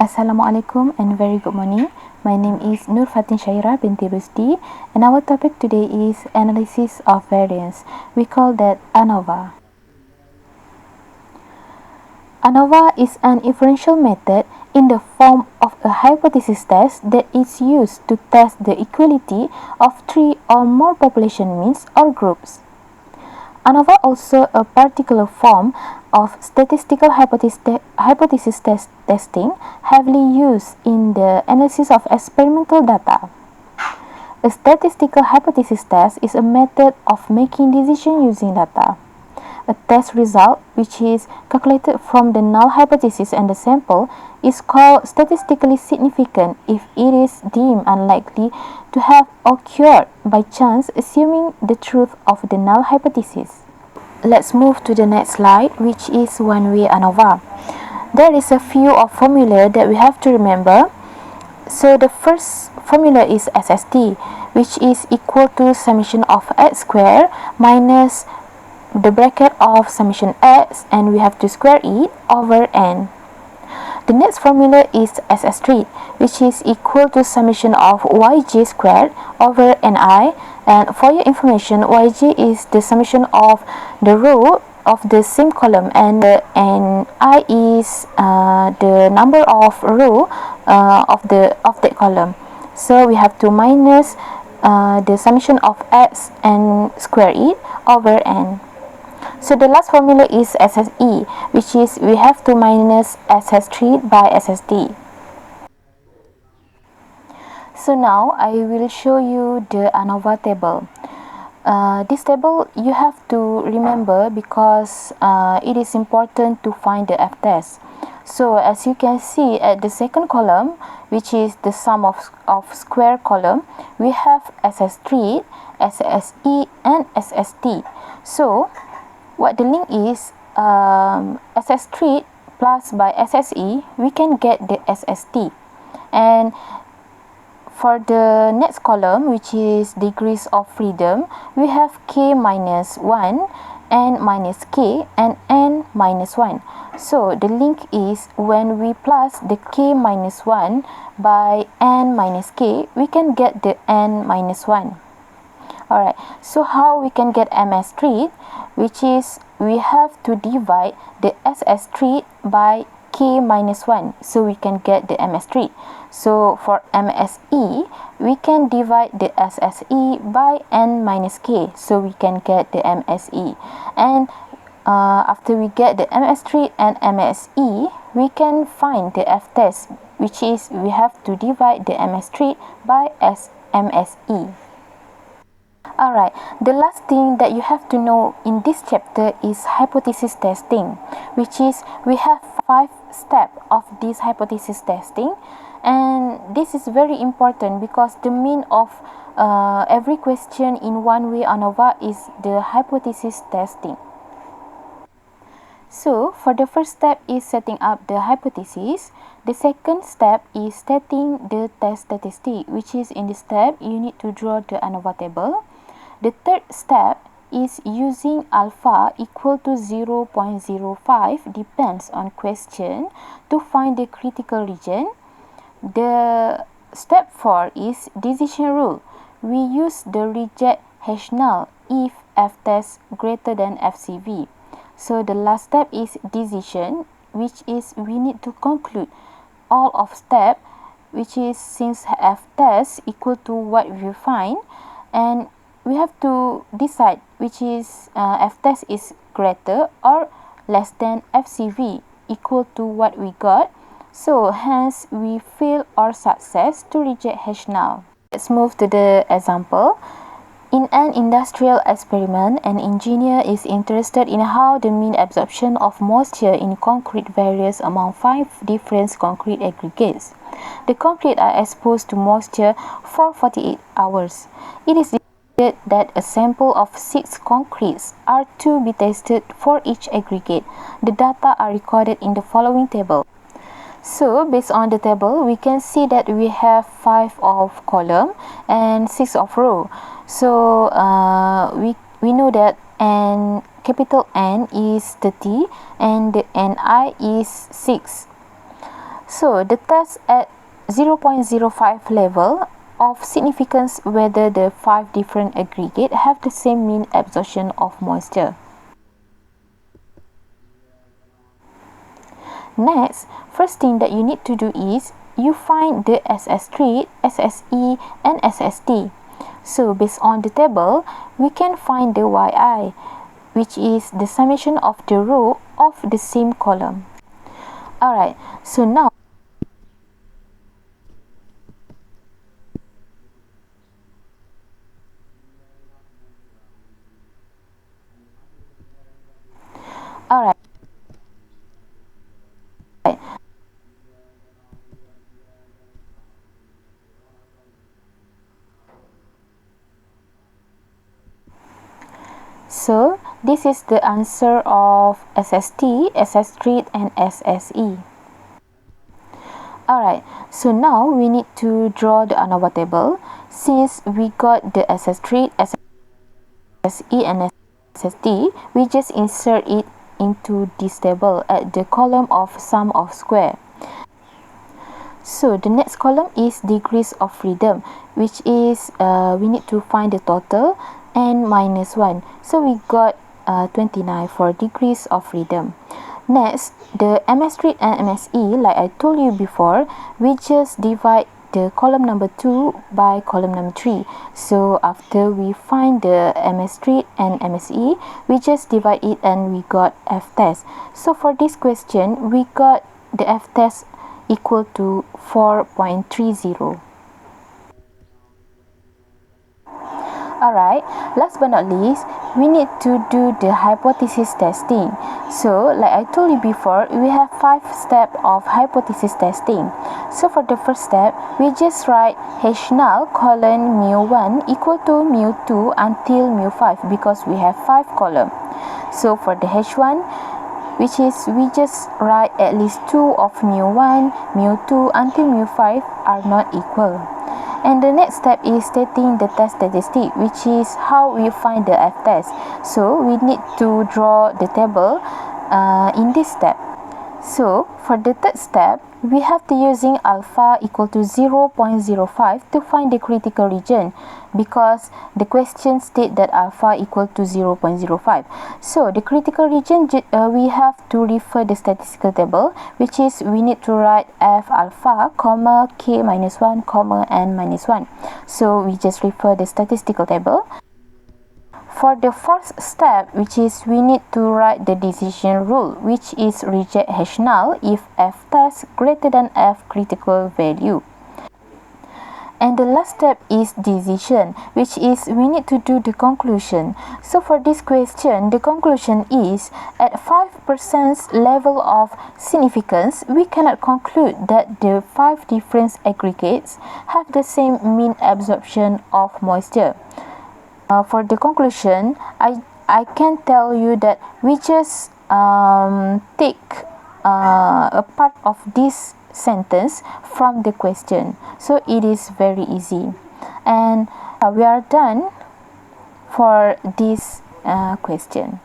Assalamualaikum and very good morning. My name is Fatin Syahirah Binti Rusdi, and our topic today is analysis of variance. We call that ANOVA. ANOVA is an inferential method in the form of a hypothesis test that is used to test the equality of three or more population means or groups. ANOVA also a particular form of statistical hypothesis testing heavily used in the analysis of experimental data. A statistical hypothesis test is a method of making decisions using data. A test result, which is calculated from the null hypothesis and the sample, is called statistically significant if it is deemed unlikely to have occurred by chance, assuming the truth of the null hypothesis. Let's move to the next slide, which is one-way ANOVA. There is a few of formula that we have to remember. So the first formula is SST, which is equal to summation of x squared minus the bracket of summation x, and we have to square it over n. The next formula is SS3, which is equal to summation of yj squared over ni, and for your information, yj is the summation of the row of the same column, and I is the number of row of that column. So we have to minus the summation of x and square it over n. So the last formula is SSE, which is we have to minus SS3 by SSD. So now I will show you the ANOVA table. This table you have to remember because it is important to find the F-test. So as you can see at the second column, which is the sum of square column, we have SS3, SSE and SST. So what the link is, SS3 plus by SSE, we can get the SST. And for the next column, which is degrees of freedom, we have k minus 1, n minus k, and n minus 1. So the link is when we plus the k minus 1 by n minus k, we can get the n minus 1. Alright, so how we can get MS3, which is we have to divide the SS3 by k minus 1, so we can get the MS3. So for MSE, we can divide the SSE by n minus k, so we can get the MSE. And after we get the MS3 and MSE, we can find the F-test, which is we have to divide the MS3 by MSE. Alright, the last thing that you have to know in this chapter is hypothesis testing, which is we have 5 steps of this hypothesis testing, and this is very important because the mean of every question in one-way ANOVA is the hypothesis testing. So for the first step is setting up the hypothesis. The second step is stating the test statistic, which is in this step you need to draw the ANOVA table. The third step is using alpha equal to 0.05 depends on question to find the critical region. The step 4 is decision rule. We use the reject H null if F-test greater than FCV. So the last step is decision, which is we need to conclude all of step, which is since F-test equal to what we find, and we have to decide which is F-test is greater or less than FCV equal to what we got. So hence we fail or success to reject H null. Let's move to the example. In an industrial experiment, an engineer is interested in how the mean absorption of moisture in concrete varies among 5 different concrete aggregates. The concrete are exposed to moisture for 48 hours. It is decided that a sample of 6 concretes are to be tested for each aggregate. The data are recorded in the following table. So based on the table, we can see that we have 5 of column and 6 of row. So we know that capital N is 30 and the Ni is 6. So the test at 0.05 level of significance whether the 5 different aggregates have the same mean absorption of moisture. Next, first thing that you need to do is you find the SS street, SSE and SST. So based on the table, we can find the YI, which is the summation of the row of the same column. Alright, so now alright. So this is the answer of SST, SS street and SSE. Alright, so now we need to draw the ANOVA table. Since we got the SS street, SSE and SST, we just insert it into this table at the column of sum of square. So the next column is degrees of freedom, which is we need to find the total and minus 1. So we got 29 for degrees of freedom. Next, the MS street and MSE, like I told you before, we just divide the column number 2 by column number 3. So after we find the MS street and MSE, we just divide it and we got F test. So for this question, we got the F test equal to 4.30. Alright, last but not least, we need to do the hypothesis testing. So, like I told you before, we have 5 steps of hypothesis testing. So, for the first step, we just write H null colon mu1 equal to mu2 until mu5 because we have 5 columns. So, for the H1, which is we just write at least 2 of mu1, mu2 until mu5 are not equal. And the next step is stating the test statistic, which is how we find the F test. So we need to draw the table in this step. So for the third step, we have to using alpha equal to 0.05 to find the critical region because the question state that alpha equal to 0.05. So the critical region, we have to refer the statistical table, which is we need to write F alpha, comma, K minus 1, comma, N minus 1. So we just refer the statistical table. For the first step, which is we need to write the decision rule, which is reject H null if F test greater than F critical value. And the last step is decision, which is we need to do the conclusion. So for this question, the conclusion is at 5% level of significance, we cannot conclude that the 5 different aggregates have the same mean absorption of moisture. For the conclusion, I can tell you that we just take a part of this sentence from the question. So it is very easy. And we are done for this question.